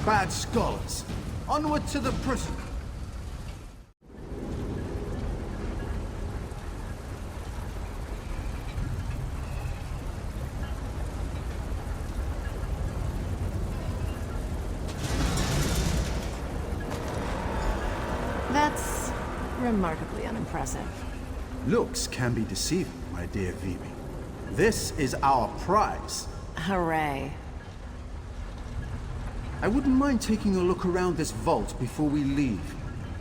bad scholars. Onward to the prison. That's remarkably unimpressive. Looks can be deceiving, my dear Vivi. This is our prize. Hooray. I wouldn't mind taking a look around this vault before we leave.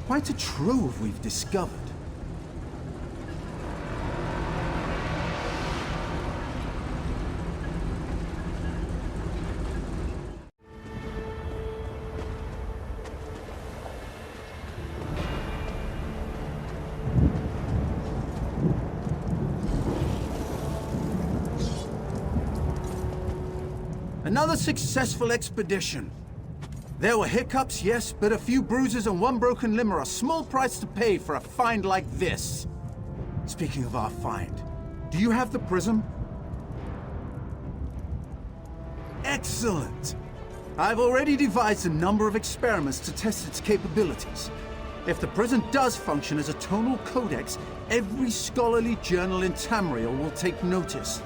Quite a trove we've discovered. Another successful expedition. There were hiccups, yes, but a few bruises and one broken limb are a small price to pay for a find like this. Speaking of our find, do you have the prism? Excellent! I've already devised a number of experiments to test its capabilities. If the prism does function as a tonal codex, every scholarly journal in Tamiil will take notice.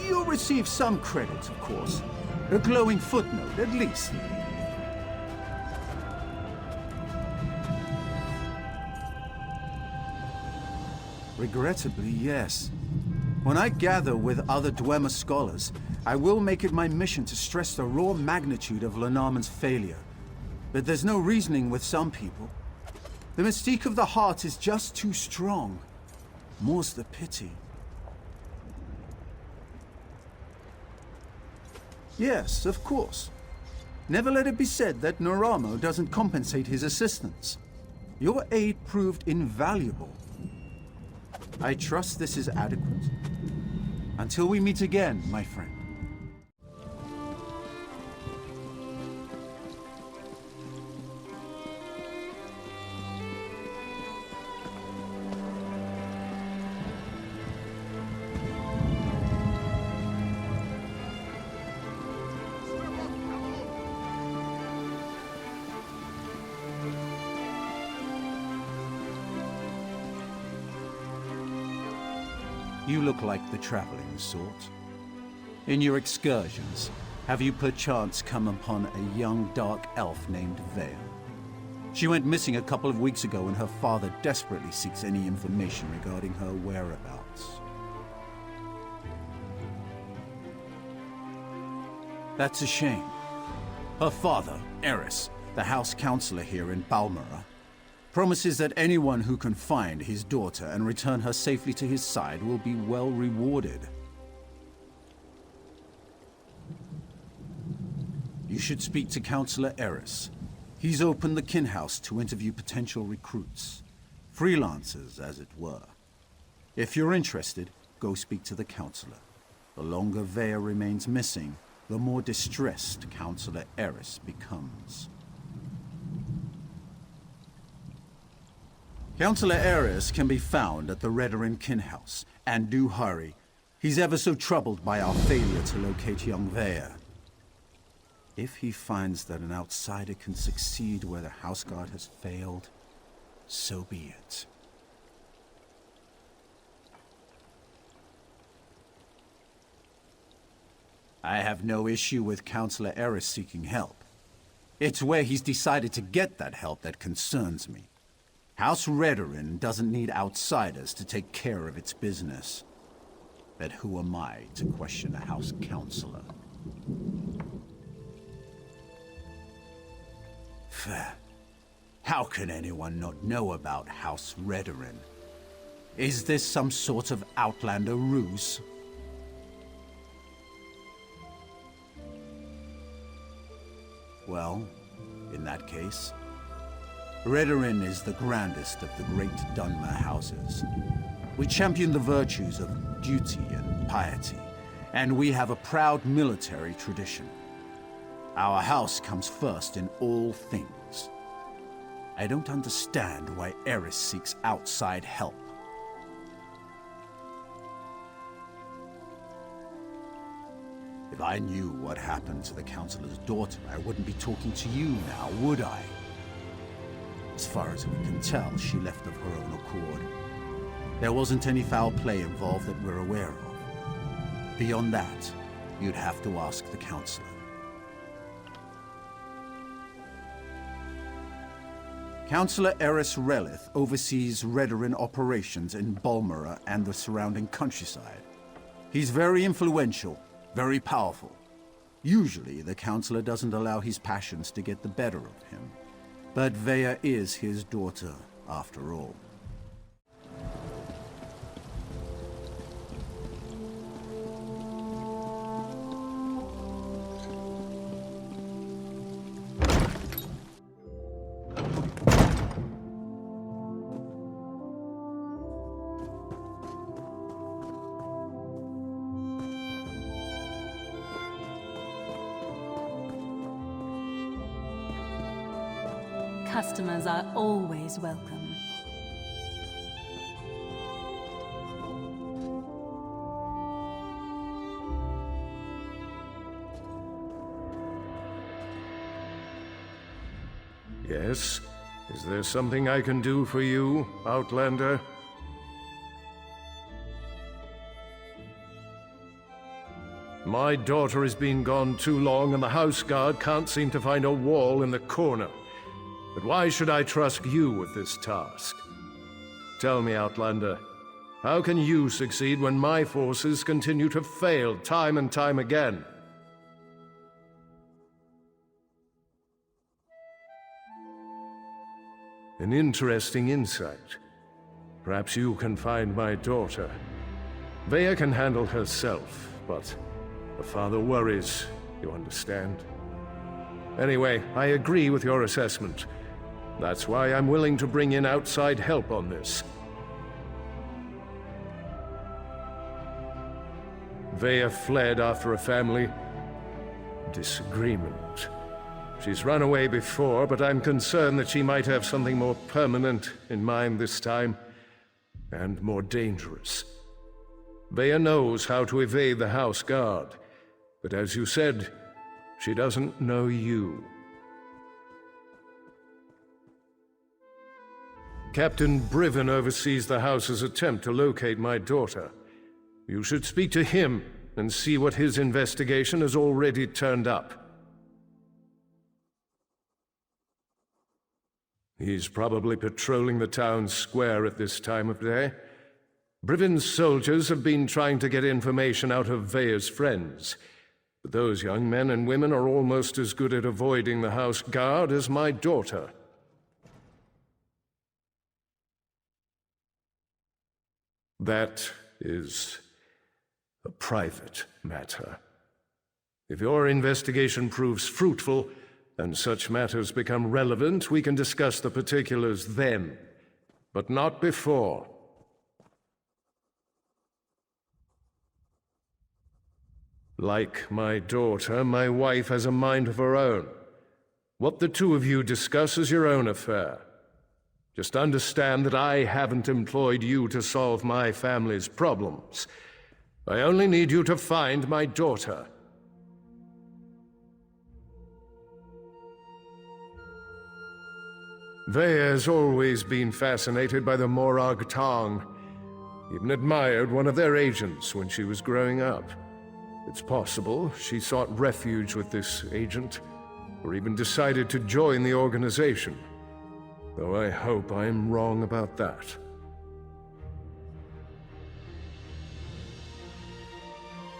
You'll receive some credit, of course. A glowing footnote, at least. Regrettably, yes. When I gather with other Dwemer scholars, I will make it my mission to stress the raw magnitude of Lenormand's failure. But there's no reasoning with some people. The mystique of the heart is just too strong. More's the pity. Yes, of course. Never let it be said that Noramo doesn't compensate his assistants. Your aid proved invaluable. I trust this is adequate. Until we meet again, my friend. You look like the traveling sort. In your excursions, have you perchance come upon a young dark elf named Vale? She went missing a couple of weeks ago and her father desperately seeks any information regarding her whereabouts. That's a shame. Her father, Eris, the house counselor here in Balmora, promises that anyone who can find his daughter and return her safely to his side will be well rewarded. You should speak to Counselor Eris. He's opened the kin house to interview potential recruits. Freelancers, as it were. If you're interested, go speak to the counselor. The longer Vea remains missing, the more distressed Counselor Eris becomes. Counselor Eris can be found at the Redoran kin house, and do hurry. He's ever so troubled by our failure to locate young Vea. If he finds that an outsider can succeed where the house guard has failed, so be it. I have no issue with Counselor Eris seeking help. It's where he's decided to get that help that concerns me. House Redoran doesn't need outsiders to take care of its business. But who am I to question a house counselor? How can anyone not know about House Redoran? Is this some sort of Outlander ruse? Well, in that case, Redoran is the grandest of the great Dunmer houses. We champion the virtues of duty and piety, and we have a proud military tradition. Our house comes first in all things. I don't understand why Eris seeks outside help. If I knew what happened to the Councilor's daughter, I wouldn't be talking to you now, would I? As far as we can tell, she left of her own accord. There wasn't any foul play involved that we're aware of. Beyond that, you'd have to ask the Councilor. Councilor Eris Relith oversees Redoran operations in Balmora and the surrounding countryside. He's very influential, very powerful. Usually, the Councilor doesn't allow his passions to get the better of him. But Vea is his daughter, after all. Customers are always welcome. Yes? Is there something I can do for you, Outlander? My daughter has been gone too long, and the house guard can't seem to find a wall in the corner. But why should I trust you with this task? Tell me, Outlander, how can you succeed when my forces continue to fail time and time again? An interesting insight. Perhaps you can find my daughter. Vea can handle herself, but the father worries, you understand? Anyway, I agree with your assessment. That's why I'm willing to bring in outside help on this. Vea fled after a family disagreement. She's run away before, but I'm concerned that she might have something more permanent in mind this time, and more dangerous. Vea knows how to evade the house guard, but as you said, she doesn't know you. Captain Briven oversees the house's attempt to locate my daughter. You should speak to him and see what his investigation has already turned up. He's probably patrolling the town square at this time of day. Briven's soldiers have been trying to get information out of Vea's friends, but those young men and women are almost as good at avoiding the house guard as my daughter. That is a private matter. If your investigation proves fruitful, and such matters become relevant, we can discuss the particulars then, but not before. Like my daughter, my wife has a mind of her own. What the two of you discuss is your own affair. Just understand that I haven't employed you to solve my family's problems. I only need you to find my daughter. Vea has always been fascinated by the Morag Tong. Even admired one of their agents when she was growing up. It's possible she sought refuge with this agent, or even decided to join the organization. Though I hope I'm wrong about that.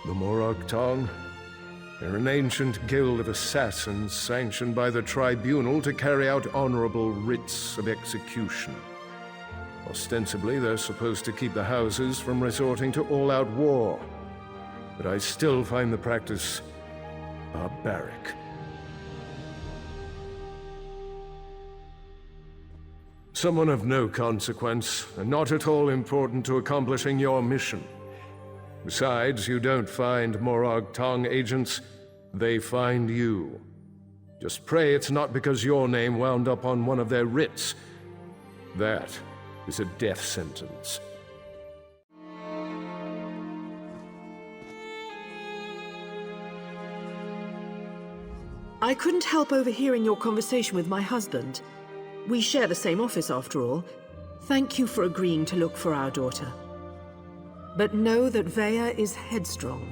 The Morag Tong? They're an ancient guild of assassins sanctioned by the Tribunal to carry out honorable writs of execution. Ostensibly, they're supposed to keep the houses from resorting to all-out war. But I still find the practice barbaric. Someone of no consequence, and not at all important to accomplishing your mission. Besides, you don't find Morag Tong agents, they find you. Just pray it's not because your name wound up on one of their writs. That is a death sentence. I couldn't help overhearing your conversation with my husband. We share the same office, after all. Thank you for agreeing to look for our daughter. But know that Vea is headstrong.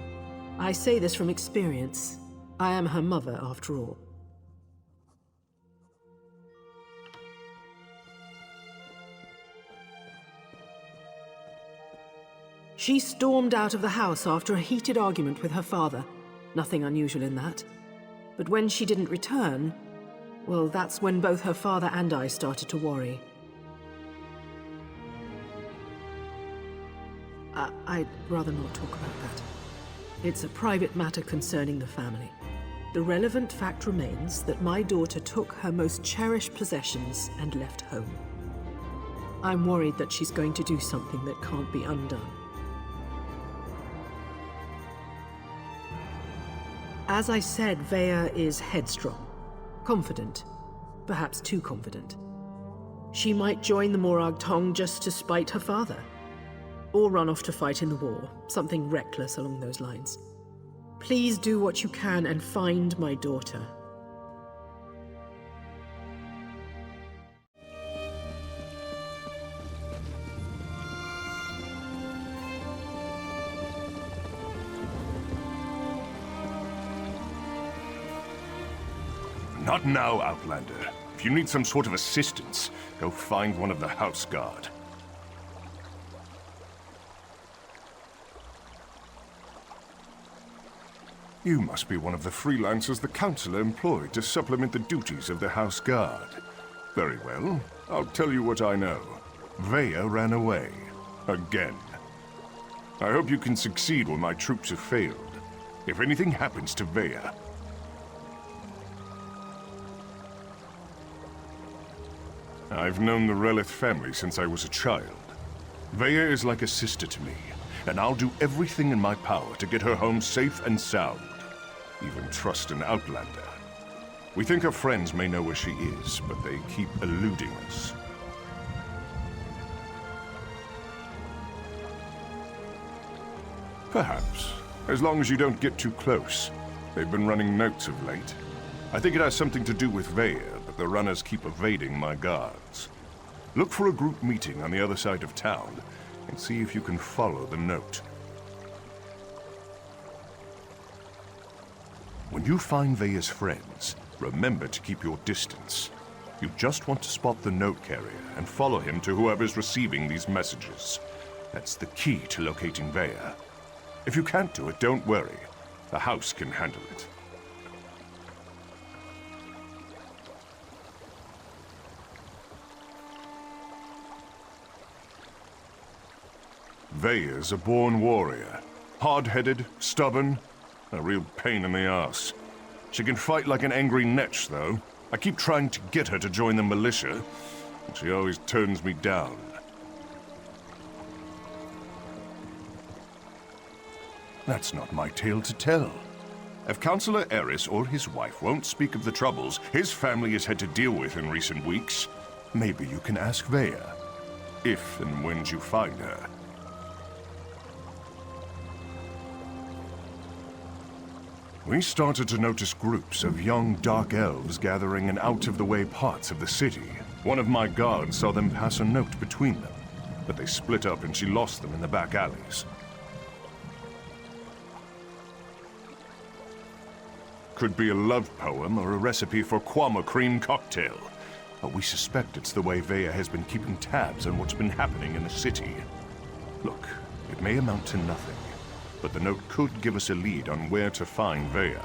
I say this from experience. I am her mother, after all. She stormed out of the house after a heated argument with her father. Nothing unusual in that. But when she didn't return, well, that's when both her father and I started to worry. I'd rather not talk about that. It's a private matter concerning the family. The relevant fact remains that my daughter took her most cherished possessions and left home. I'm worried that she's going to do something that can't be undone. As I said, Vea is headstrong, confident, perhaps too confident. She might join the Morag Tong just to spite her father, or run off to fight in the war, something reckless along those lines. Please do what you can and find my daughter. Not now, Outlander. If you need some sort of assistance, go find one of the House Guard. You must be one of the freelancers the Council employed to supplement the duties of the House Guard. Very well. I'll tell you what I know. Vea ran away. Again. I hope you can succeed when my troops have failed. If anything happens to Vea, I've known the Relith family since I was a child. Vea is like a sister to me, and I'll do everything in my power to get her home safe and sound. Even trust an Outlander. We think her friends may know where she is, but they keep eluding us. Perhaps, as long as you don't get too close. They've been running notes of late. I think it has something to do with Vea, but the runners keep evading my guards. Look for a group meeting on the other side of town, and see if you can follow the note. When you find Vea's friends, remember to keep your distance. You just want to spot the note carrier and follow him to whoever's receiving these messages. That's the key to locating Vea. If you can't do it, don't worry. The house can handle it. Vea's a born warrior. Hard-headed, stubborn, a real pain in the ass. She can fight like an angry netch, though. I keep trying to get her to join the militia, and she always turns me down. That's not my tale to tell. If Councillor Eris or his wife won't speak of the troubles his family has had to deal with in recent weeks, maybe you can ask Vea. If and when you find her. We started to notice groups of young dark elves gathering in out-of-the-way parts of the city. One of my guards saw them pass a note between them, but they split up and she lost them in the back alleys. Could be a love poem or a recipe for Kwama cream cocktail. But we suspect it's the way Vea has been keeping tabs on what's been happening in the city. Look, it may amount to nothing, but the note could give us a lead on where to find Vea.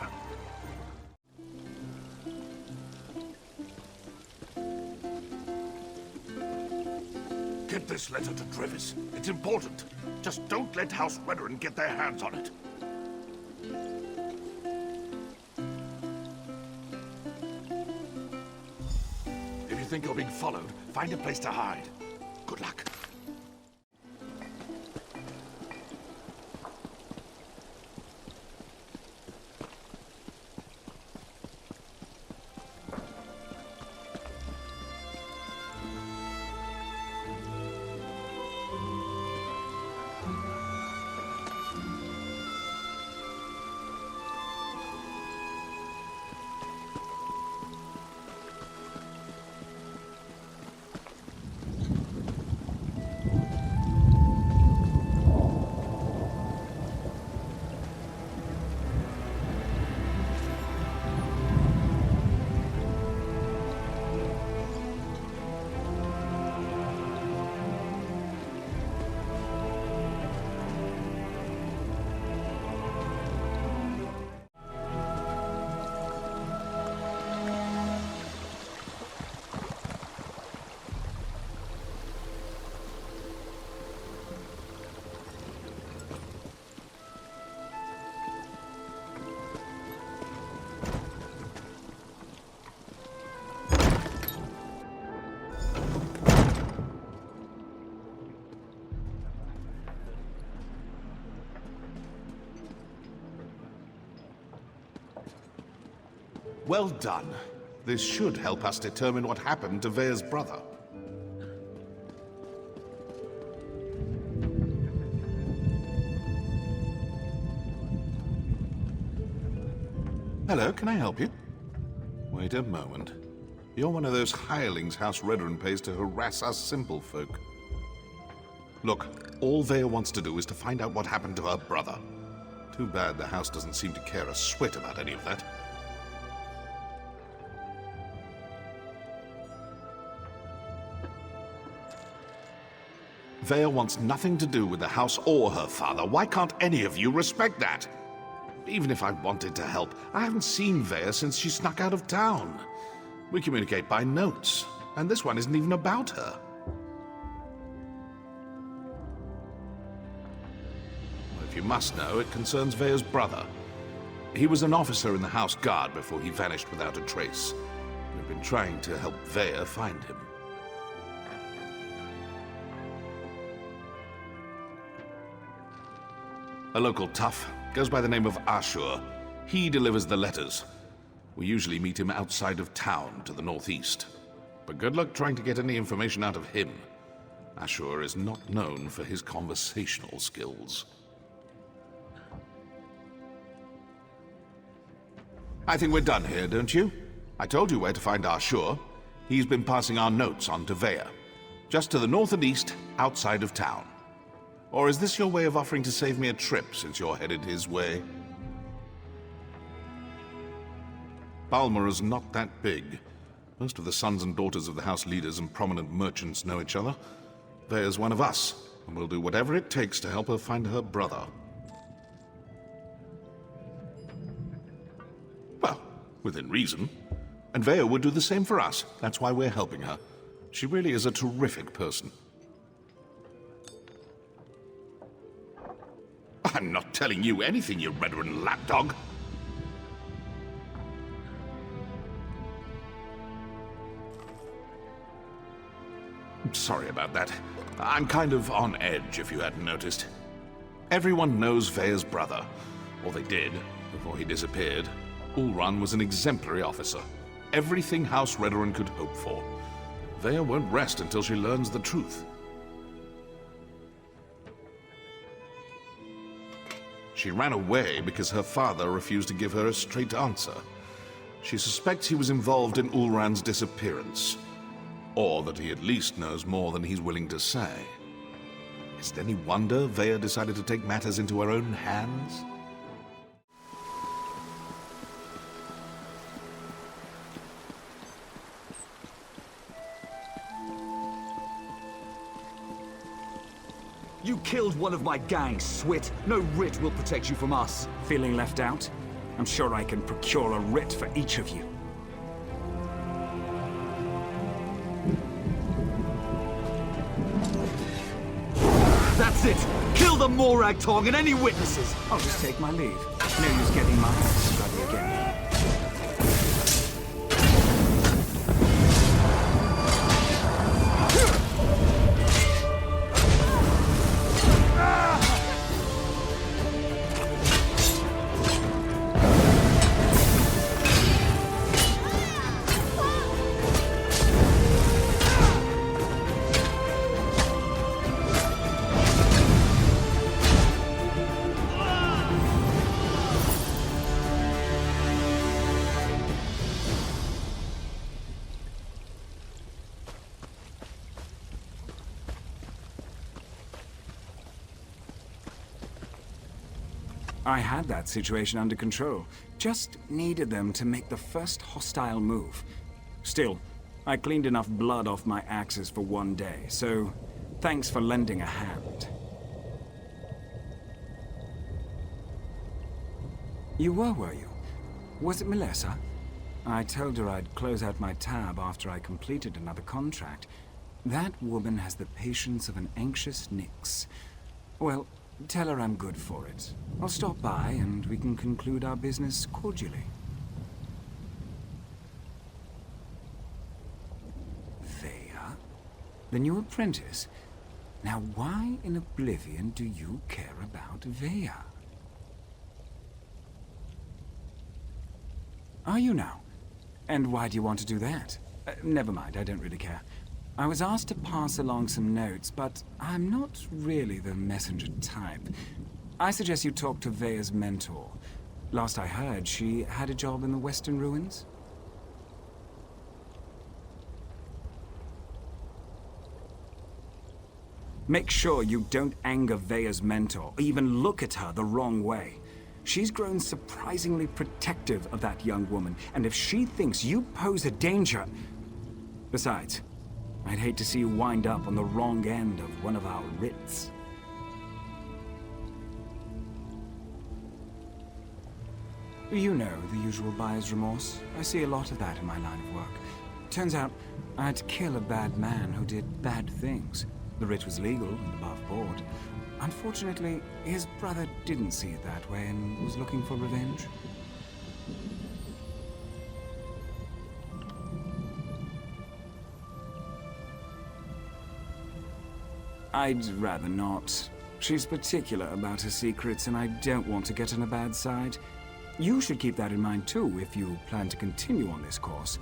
Get this letter to Trevis. It's important. Just don't let House Redoran get their hands on it. If you think you're being followed, find a place to hide. Good luck. Well done. This should help us determine what happened to Vea's brother. Hello, can I help you? Wait a moment. You're one of those hirelings House Redoran pays to harass us simple folk. Look, all Vea wants to do is to find out what happened to her brother. Too bad the house doesn't seem to care a swit about any of that. Vea wants nothing to do with the house or her father. Why can't any of you respect that? Even if I wanted to help, I haven't seen Vea since she snuck out of town. We communicate by notes, and this one isn't even about her. Well, if you must know, it concerns Vea's brother. He was an officer in the House Guard before he vanished without a trace. We've been trying to help Vea find him. A local tough, goes by the name of Ashur. He delivers the letters. We usually meet him outside of town to the northeast. But good luck trying to get any information out of him. Ashur is not known for his conversational skills. I think we're done here, don't you? I told you where to find Ashur. He's been passing our notes on to Vea. Just to the north and east, outside of town. Or is this your way of offering to save me a trip, since you're headed his way? Balmora's not that big. Most of the sons and daughters of the house leaders and prominent merchants know each other. Vea's one of us, and we'll do whatever it takes to help her find her brother. Well, within reason. And Vea would do the same for us. That's why we're helping her. She really is a terrific person. I'm not telling you anything, you Redoran lapdog. Sorry about that. I'm kind of on edge, if you hadn't noticed. Everyone knows Vea's brother. Or they did, before he disappeared. Ulran was an exemplary officer. Everything House Redoran could hope for. Vea won't rest until she learns the truth. She ran away because her father refused to give her a straight answer. She suspects he was involved in Ulran's disappearance. Or that he at least knows more than he's willing to say. Is it any wonder Vea decided to take matters into her own hands? You killed one of my gang, Swit. No writ will protect you from us. Feeling left out? I'm sure I can procure a writ for each of you. That's it! Kill the Morag Tong and any witnesses! I'll just take my leave. No use getting my hands bloody again. I had that situation under control. Just needed them to make the first hostile move. Still, I cleaned enough blood off my axes for one day, so thanks for lending a hand. You were you? Was it Melissa? I told her I'd close out my tab after I completed another contract. That woman has the patience of an anxious Nyx. Well, tell her I'm good for it. I'll stop by and we can conclude our business cordially. Vea? The new apprentice? Now why in oblivion do you care about Vea? Are you now? And why do you want to do that? Never mind, I don't really care. I was asked to pass along some notes, but I'm not really the messenger type. I suggest you talk to Vea's mentor. Last I heard, she had a job in the Western Ruins. Make sure you don't anger Vea's mentor, or even look at her the wrong way. She's grown surprisingly protective of that young woman, and if she thinks you pose a danger... Besides, I'd hate to see you wind up on the wrong end of one of our writs. You know, the usual buyer's remorse. I see a lot of that in my line of work. Turns out, I had to kill a bad man who did bad things. The writ was legal and above board. Unfortunately, his brother didn't see it that way and was looking for revenge. I'd rather not. She's particular about her secrets, and I don't want to get on a bad side. You should keep that in mind too if you plan to continue on this course.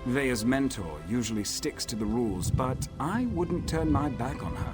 Vea's mentor usually sticks to the rules, but I wouldn't turn my back on her.